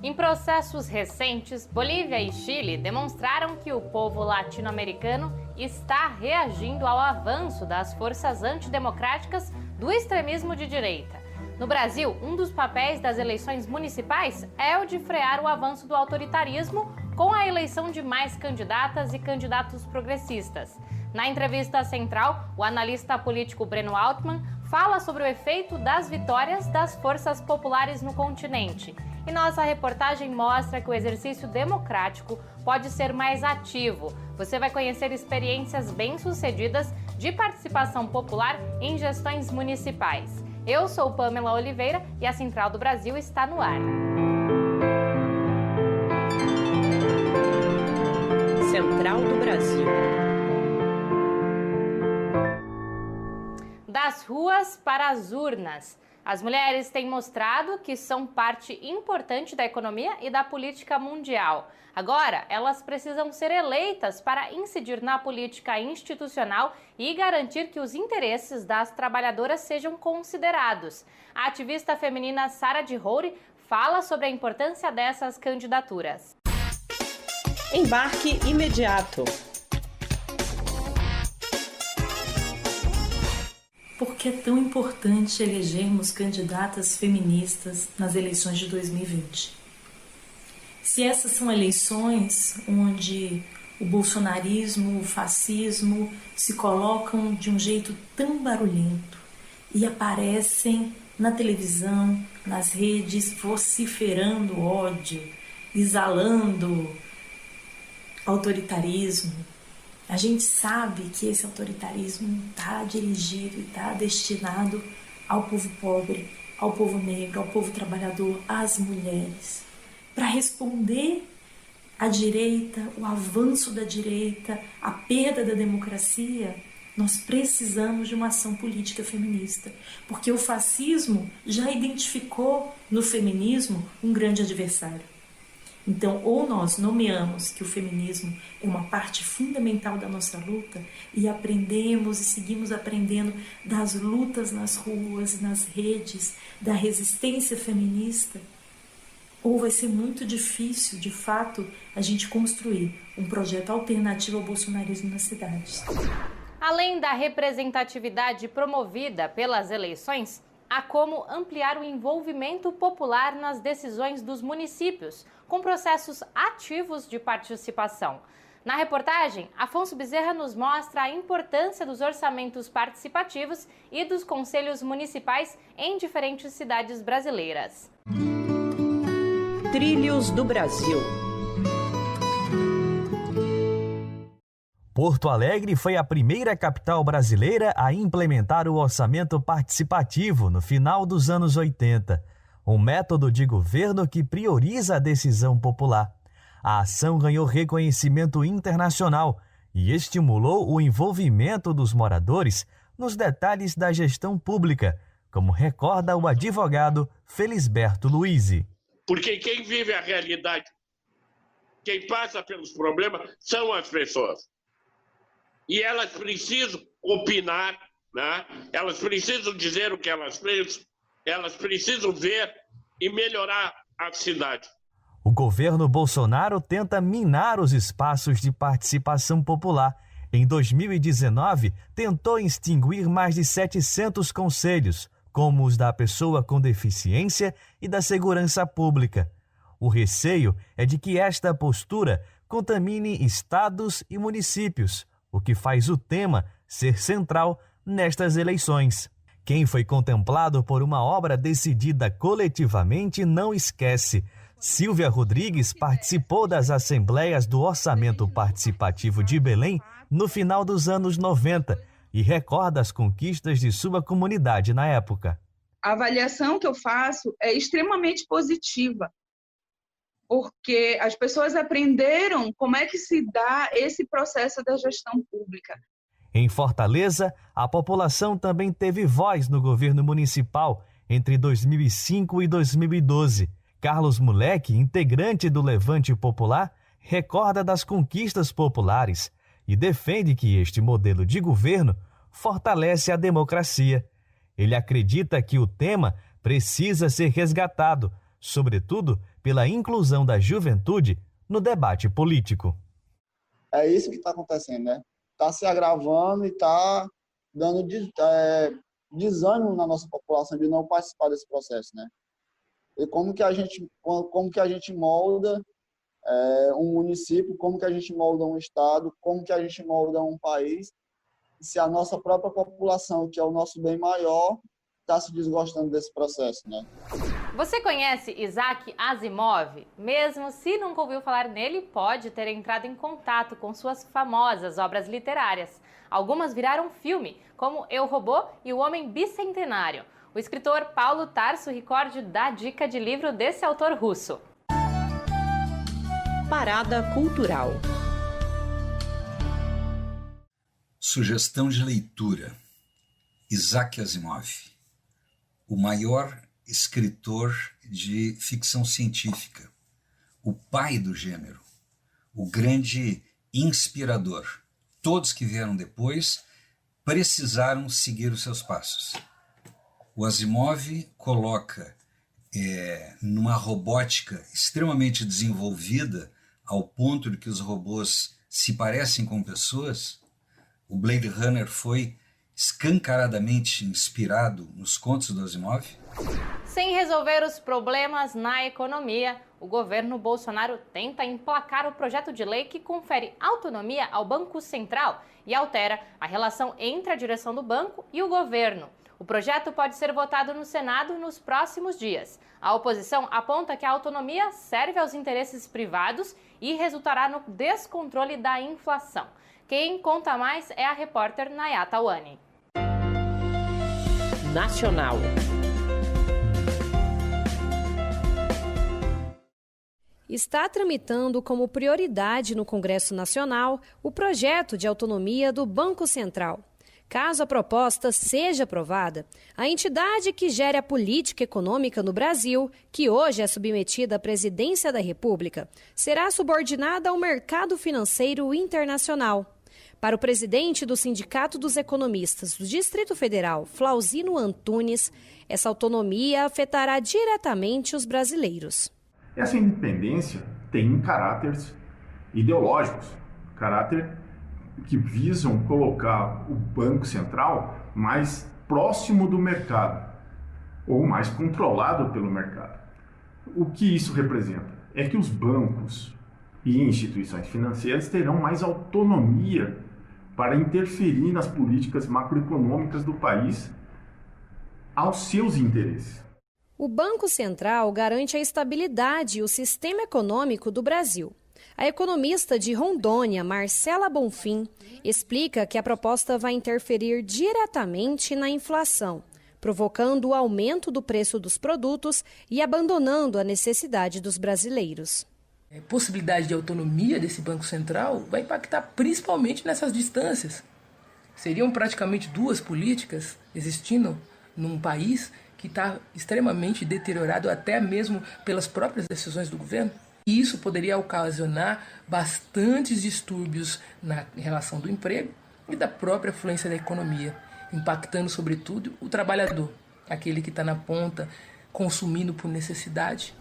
Em processos recentes, Bolívia e Chile demonstraram que o povo latino-americano está reagindo ao avanço das forças antidemocráticas do extremismo de direita. No Brasil, um dos papéis das eleições municipais é o de frear o avanço do autoritarismo com a eleição de mais candidatas e candidatos progressistas. Na entrevista central, o analista político Breno Altman fala sobre o efeito das vitórias das forças populares no continente. E nossa reportagem mostra que o exercício democrático pode ser mais ativo. Você vai conhecer experiências bem-sucedidas de participação popular em gestões municipais. Eu sou Pamela Oliveira e a Central do Brasil está no ar. Central do Brasil. Das ruas para as urnas. As mulheres têm mostrado que são parte importante da economia e da política mundial. Agora, elas precisam ser eleitas para incidir na política institucional e garantir que os interesses das trabalhadoras sejam considerados. A ativista feminina Sara de Roure fala sobre a importância dessas candidaturas. Embarque imediato. Por que é tão importante elegermos candidatas feministas nas eleições de 2020? Se essas são eleições onde o bolsonarismo, o fascismo se colocam de um jeito tão barulhento e aparecem na televisão, nas redes, vociferando ódio, exalando autoritarismo, a gente sabe que esse autoritarismo está dirigido e está destinado ao povo pobre, ao povo negro, ao povo trabalhador, às mulheres. Para responder à direita, o avanço da direita, a perda da democracia, nós precisamos de uma ação política feminista, porque o fascismo já identificou no feminismo um grande adversário. Então, ou nós nomeamos que o feminismo é uma parte fundamental da nossa luta e aprendemos e seguimos aprendendo das lutas nas ruas, nas redes, da resistência feminista, ou vai ser muito difícil, de fato, a gente construir um projeto alternativo ao bolsonarismo nas cidades. Além da representatividade promovida pelas eleições, há como ampliar o envolvimento popular nas decisões dos municípios, com processos ativos de participação. Na reportagem, Afonso Bezerra nos mostra a importância dos orçamentos participativos e dos conselhos municipais em diferentes cidades brasileiras. Trilhos do Brasil. Porto Alegre foi a primeira capital brasileira a implementar o orçamento participativo no final dos anos 80, um método de governo que prioriza a decisão popular. A ação ganhou reconhecimento internacional e estimulou o envolvimento dos moradores nos detalhes da gestão pública, como recorda o advogado Felisberto Luizzi. Porque quem vive a realidade, quem passa pelos problemas, são as pessoas. E elas precisam opinar, né? Elas precisam dizer o que elas pensam, elas precisam ver e melhorar a cidade. O governo Bolsonaro tenta minar os espaços de participação popular. Em 2019, tentou extinguir mais de 700 conselhos, como os da pessoa com deficiência e da segurança pública. O receio é de que esta postura contamine estados e municípios, o que faz o tema ser central nestas eleições. Quem foi contemplado por uma obra decidida coletivamente não esquece. Silvia Rodrigues participou das assembleias do Orçamento Participativo de Belém no final dos anos 90 e recorda as conquistas de sua comunidade na época. A avaliação que eu faço é extremamente positiva, porque as pessoas aprenderam como é que se dá esse processo da gestão pública. Em Fortaleza, a população também teve voz no governo municipal entre 2005 e 2012. Carlos Moleque, integrante do Levante Popular, recorda das conquistas populares e defende que este modelo de governo fortalece a democracia. Ele acredita que o tema precisa ser resgatado, sobretudo pela inclusão da juventude no debate político. É isso que está acontecendo, né? Está se agravando e está dando desânimo na nossa população de não participar desse processo, né? E como que a gente molda um município, como que a gente molda um estado, como que a gente molda um país, se a nossa própria população, que é o nosso bem maior, está se desgostando desse processo, né? Você conhece Isaac Asimov? Mesmo se nunca ouviu falar nele, pode ter entrado em contato com suas famosas obras literárias. Algumas viraram filme, como Eu, Robô e O Homem Bicentenário. O escritor Paulo Tarso Ricordi dá dica de livro desse autor russo. Parada cultural. Sugestão de leitura: Isaac Asimov, o maior escritor de ficção científica, o pai do gênero, o grande inspirador. Todos que vieram depois precisaram seguir os seus passos. O Asimov coloca numa robótica extremamente desenvolvida, ao ponto de que os robôs se parecem com pessoas. O Blade Runner foi escancaradamente inspirado nos contos do Asimov. Sem resolver os problemas na economia, o governo Bolsonaro tenta emplacar o projeto de lei que confere autonomia ao Banco Central e altera a relação entre a direção do banco e o governo. O projeto pode ser votado no Senado nos próximos dias. A oposição aponta que a autonomia serve aos interesses privados e resultará no descontrole da inflação. Quem conta mais é a repórter Nayata Wani. Nacional. Está tramitando como prioridade no Congresso Nacional o projeto de autonomia do Banco Central. Caso a proposta seja aprovada, a entidade que gere a política econômica no Brasil, que hoje é submetida à presidência da República, será subordinada ao mercado financeiro internacional. Para o presidente do Sindicato dos Economistas do Distrito Federal, Flauzino Antunes, essa autonomia afetará diretamente os brasileiros. Essa independência tem caráteres ideológicos, caráter que visam colocar o Banco Central mais próximo do mercado ou mais controlado pelo mercado. O que isso representa? É que os bancos e instituições financeiras terão mais autonomia para interferir nas políticas macroeconômicas do país aos seus interesses. O Banco Central garante a estabilidade e o sistema econômico do Brasil. A economista de Rondônia, Marcela Bonfim, explica que a proposta vai interferir diretamente na inflação, provocando o aumento do preço dos produtos e abandonando a necessidade dos brasileiros. A possibilidade de autonomia desse Banco Central vai impactar principalmente nessas distâncias. Seriam praticamente duas políticas existindo num país que está extremamente deteriorado até mesmo pelas próprias decisões do governo. E isso poderia ocasionar bastantes distúrbios na relação do emprego e da própria fluência da economia, impactando sobretudo o trabalhador, aquele que está na ponta, consumindo por necessidade.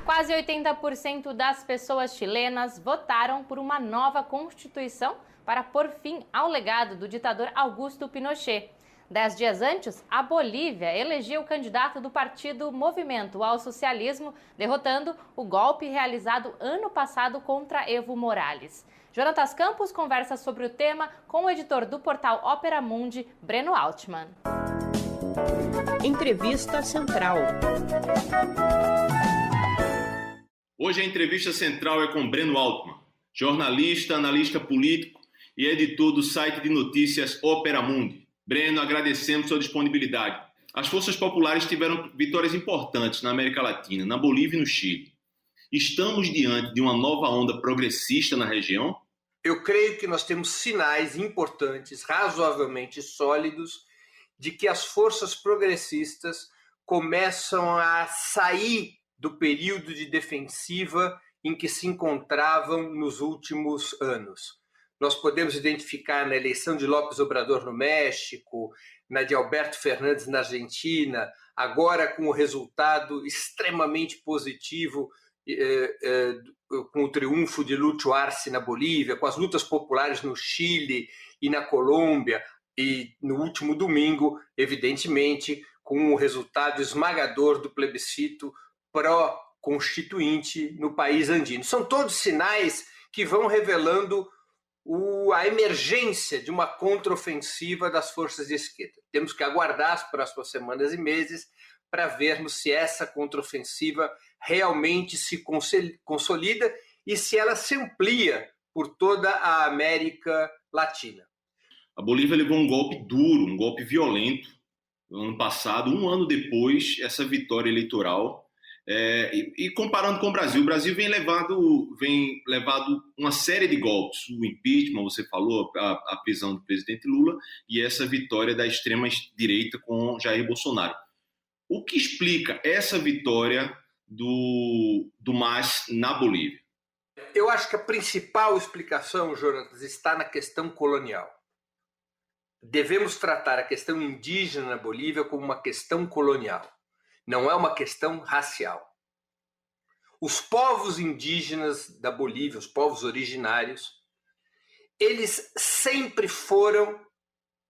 Quase 80% das pessoas chilenas votaram por uma nova Constituição para pôr fim ao legado do ditador Augusto Pinochet. 10 dias antes, a Bolívia elegeu o candidato do partido Movimento ao Socialismo, derrotando o golpe realizado ano passado contra Evo Morales. Jonatas Campos conversa sobre o tema com o editor do portal Opera Mundi, Breno Altman. Entrevista Central. Hoje a entrevista central é com Breno Altman, jornalista, analista político e editor do site de notícias Opera Mundi. Breno, agradecemos sua disponibilidade. As forças populares tiveram vitórias importantes na América Latina, na Bolívia e no Chile. Estamos diante de uma nova onda progressista na região? Eu creio que nós temos sinais importantes, razoavelmente sólidos, de que as forças progressistas começam a sair do período de defensiva em que se encontravam nos últimos anos. nós podemos identificar na eleição de López Obrador no México, na de Alberto Fernandes na Argentina, agora com o resultado extremamente positivo, com o triunfo de Lúcio Arce na Bolívia, com as lutas populares no Chile e na Colômbia, e no último domingo, evidentemente, com o resultado esmagador do plebiscito pró-constituinte no país andino. São todos sinais que vão revelando a emergência de uma contraofensiva das forças de esquerda. Temos que aguardar as próximas semanas e meses para vermos se essa contraofensiva realmente se consolida e se ela se amplia por toda a América Latina. A Bolívia levou um golpe duro, um golpe violento no ano passado, um ano depois, essa vitória eleitoral. E comparando com o Brasil vem levado uma série de golpes. O impeachment, você falou, a prisão do presidente Lula e essa vitória da extrema-direita com Jair Bolsonaro. O que explica essa vitória do MAS na Bolívia? Eu acho que a principal explicação, Jonatas, está na questão colonial. Devemos tratar a questão indígena na Bolívia como uma questão colonial. Não é uma questão racial. Os povos indígenas da Bolívia, os povos originários, eles sempre foram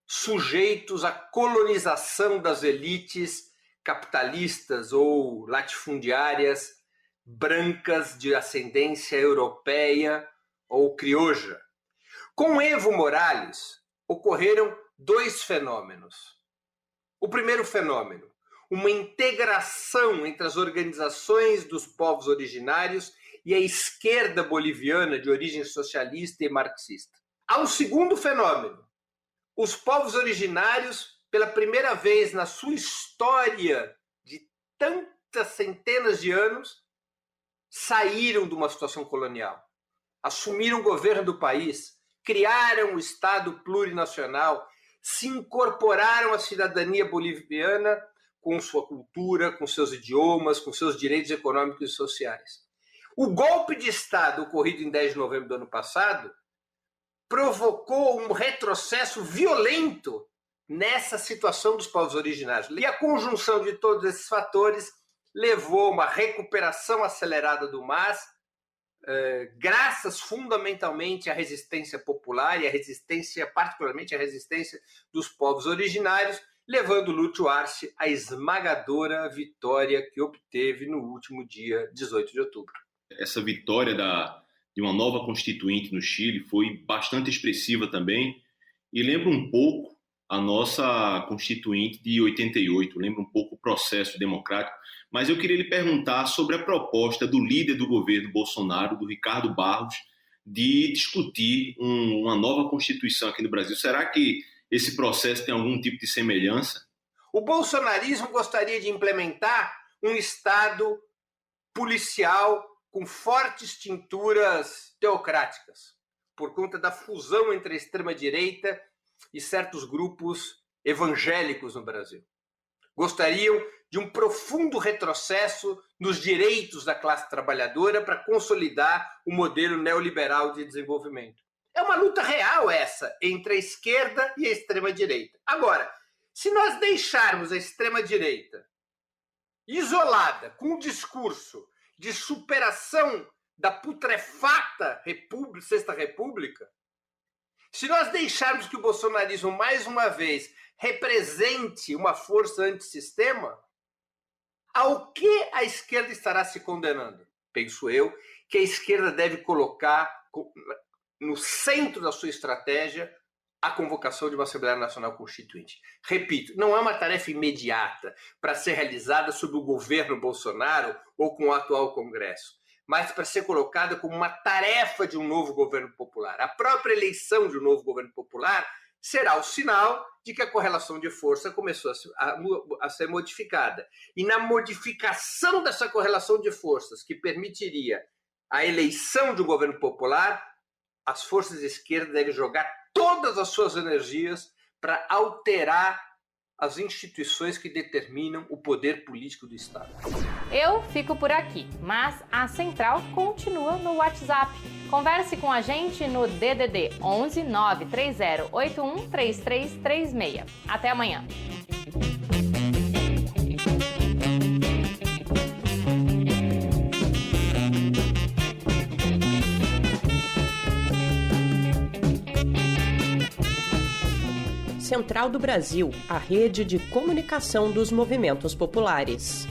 sujeitos à colonização das elites capitalistas ou latifundiárias brancas de ascendência europeia ou crioja. Com Evo Morales, ocorreram dois fenômenos. O primeiro fenômeno, uma integração entre as organizações dos povos originários e a esquerda boliviana de origem socialista e marxista. Há um segundo fenômeno. Os povos originários, pela primeira vez na sua história de tantas centenas de anos, saíram de uma situação colonial, assumiram o governo do país, criaram o Estado plurinacional, se incorporaram à cidadania boliviana com sua cultura, com seus idiomas, com seus direitos econômicos e sociais. O golpe de Estado ocorrido em 10 de novembro do ano passado provocou um retrocesso violento nessa situação dos povos originários. E a conjunção de todos esses fatores levou a uma recuperação acelerada do MAS, graças fundamentalmente à resistência popular e particularmente à resistência dos povos originários, levando Lúcio Arce à esmagadora vitória que obteve no último dia 18 de outubro. Essa vitória de uma nova constituinte no Chile foi bastante expressiva também e lembra um pouco a nossa constituinte de 88, lembra um pouco o processo democrático, mas eu queria lhe perguntar sobre a proposta do líder do governo Bolsonaro, do Ricardo Barros, de discutir uma nova Constituição aqui no Brasil. Será que esse processo tem algum tipo de semelhança? O bolsonarismo gostaria de implementar um Estado policial com fortes tinturas teocráticas, por conta da fusão entre a extrema-direita e certos grupos evangélicos no Brasil. Gostariam de um profundo retrocesso nos direitos da classe trabalhadora para consolidar o modelo neoliberal de desenvolvimento. É uma luta real essa entre a esquerda e a extrema-direita. Agora, se nós deixarmos a extrema-direita isolada com um discurso de superação da putrefata Sexta República, se nós deixarmos que o bolsonarismo, mais uma vez, represente uma força antissistema, ao que a esquerda estará se condenando? Penso eu que a esquerda deve colocar no centro da sua estratégia a convocação de uma Assembleia Nacional Constituinte. Repito, não é uma tarefa imediata para ser realizada sob o governo Bolsonaro ou com o atual Congresso, mas para ser colocada como uma tarefa de um novo governo popular. A própria eleição de um novo governo popular será o sinal de que a correlação de força começou a ser modificada. E na modificação dessa correlação de forças, que permitiria a eleição de um governo popular, as forças de esquerda devem jogar todas as suas energias para alterar as instituições que determinam o poder político do Estado. Eu fico por aqui, mas a Central continua no WhatsApp. Converse com a gente no DDD 11 930 81 3336. Até amanhã. Central do Brasil, a rede de comunicação dos movimentos populares.